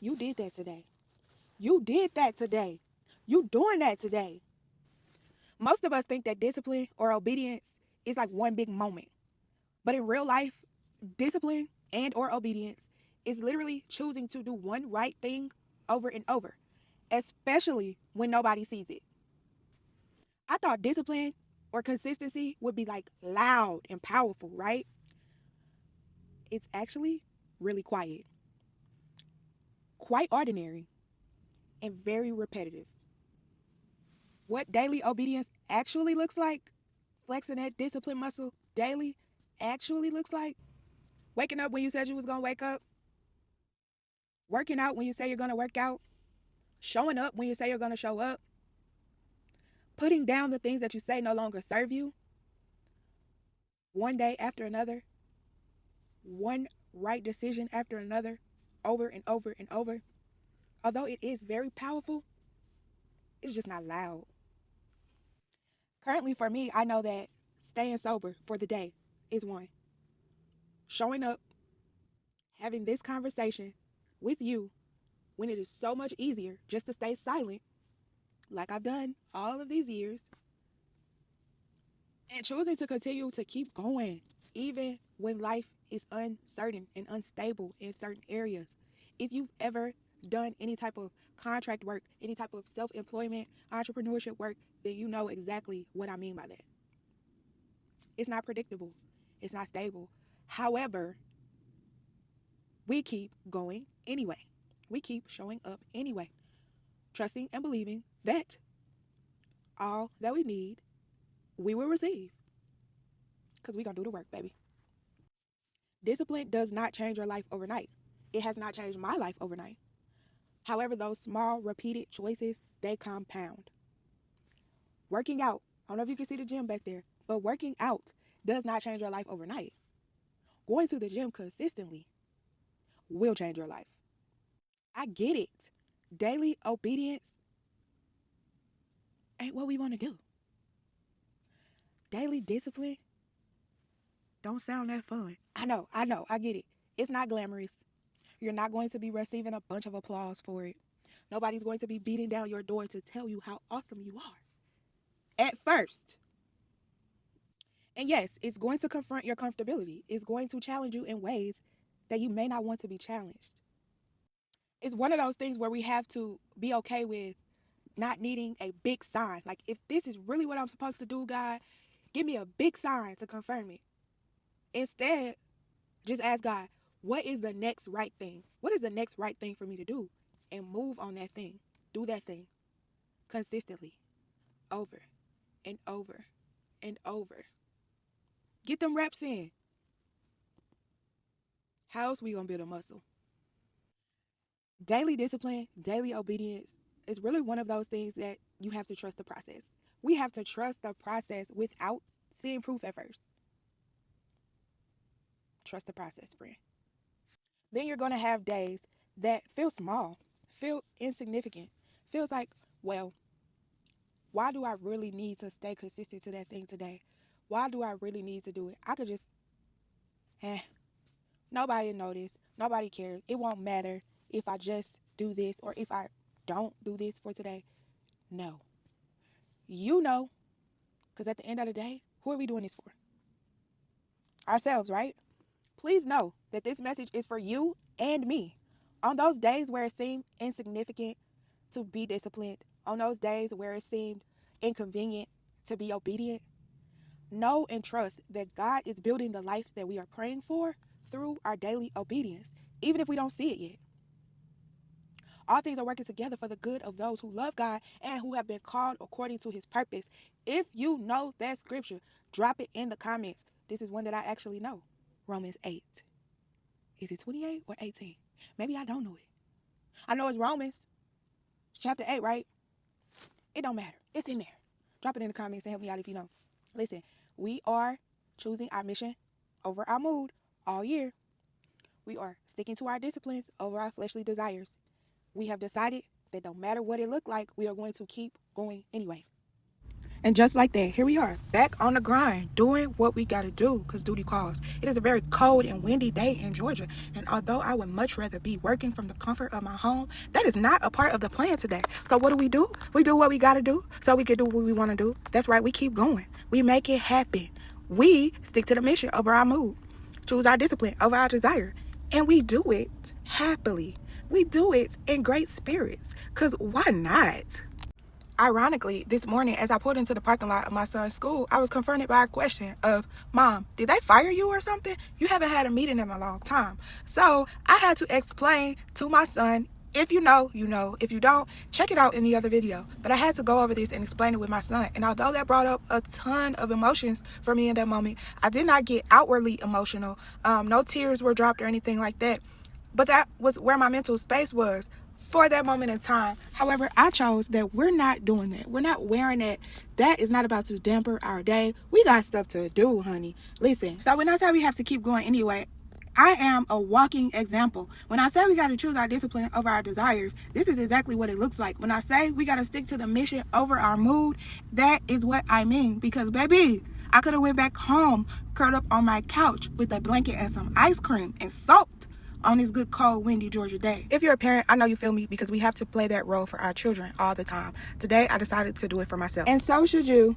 You did that today. You did that today. You doing that today. Most of us think that discipline or obedience is like one big moment. But in real life, discipline and or obedience is literally choosing to do one right thing over and over, especially when nobody sees it. I thought discipline or consistency would be like loud and powerful, right? It's actually really quiet, quite ordinary, and very repetitive. What daily obedience actually looks like, flexing that discipline muscle daily actually looks like, waking up when you said you was going to wake up, working out when you say you're going to work out, showing up when you say you're going to show up, putting down the things that you say no longer serve you, one day after another, one right decision after another, over and over and over. Although it is very powerful, it's just not loud. Currently, for me, I know that staying sober for the day is one. Showing up, having this conversation with you when it is so much easier just to stay silent, like I've done all of these years, and choosing to continue to keep going, even when life is uncertain and unstable in certain areas. If you've ever done any type of contract work, any type of self employment, entrepreneurship work, then you know exactly what I mean by that. It's not predictable, it's not stable. However, we keep going anyway. We keep showing up anyway, trusting and believing that all that we need, we will receive because we're going to do the work, baby. Discipline does not change your life overnight. It has not changed my life overnight. However, those small, repeated choices, they compound. Working out, I don't know if you can see the gym back there, but working out does not change your life overnight. Going to the gym consistently will change your life. I get it. Daily obedience ain't what we want to do. Daily discipline don't sound that fun. I get it. It's not glamorous. You're not going to be receiving a bunch of applause for it. Nobody's going to be beating down your door to tell you how awesome you are at first. And yes, it's going to confront your comfortability. It's going to challenge you in ways that you may not want to be challenged. It's one of those things where we have to be okay with not needing a big sign. Like, if this is really what I'm supposed to do, God, give me a big sign to confirm it. Instead, just ask God, what is the next right thing? What is the next right thing for me to do? And move on that thing. Do that thing consistently, over and over and over. Get them reps in. How else we gonna build a muscle? Daily discipline, daily obedience is really one of those things that you have to trust the process. We have to trust the process without seeing proof at first. Trust the process, friend. Then you're gonna have days that feel small, feel insignificant, feels like, well, why do I really need to stay consistent to that thing today? Why do I really need to do it? I could just, eh, nobody notice. Nobody cares. It won't matter if I just do this or if I don't do this for today. No. You know, because at the end of the day, who are we doing this for? Ourselves, right? Please know that this message is for you and me. On those days where it seemed insignificant to be disciplined, on those days where it seemed inconvenient to be obedient, know and trust that God is building the life that we are praying for through our daily obedience, even if we don't see it yet. All things are working together for the good of those who love God and who have been called according to his purpose. If you know that scripture, drop it in the comments. This is one that I actually know. Romans 8. Is it 28 or 18? Maybe I don't know it. I know it's Romans chapter 8, right? It don't matter. It's in there. Drop it in the comments and help me out if you know. Listen, we are choosing our mission over our mood all year. We are sticking to our disciplines over our fleshly desires. We have decided that no matter what it looked like, we are going to keep going anyway. And just like that, here we are, back on the grind, doing what we got to do because duty calls. It is a very cold and windy day in Georgia. And although I would much rather be working from the comfort of my home, that is not a part of the plan today. So what do? We do what we got to do so we can do what we want to do. That's right. We keep going. We make it happen. We stick to the mission over our mood, choose our discipline over our desire. And we do it happily. We do it in great spirits because why not? Ironically, this morning, as I pulled into the parking lot of my son's school, I was confronted by a question of, Mom, did they fire you or something? You haven't had a meeting in a long time. So I had to explain to my son, if you know, you know. If you don't, check it out in the other video. But I had to go over this and explain it with my son. And although that brought up a ton of emotions for me in that moment, I did not get outwardly emotional. No tears were dropped or anything like that. But that was where my mental space was for that moment in time. However, I chose that we're not doing that. We're not wearing that. That is not about to damper our day. We got stuff to do, honey. Listen, so when I say we have to keep going anyway, I am a walking example. When I say we got to choose our discipline over our desires, this is exactly what it looks like. When I say we got to stick to the mission over our mood, that is what I mean. Because, baby, I could have went back home, curled up on my couch with a blanket and some ice cream and soaked on this good, cold, windy Georgia day. If you're a parent, I know you feel me because we have to play that role for our children all the time. Today, I decided to do it for myself. And so should you.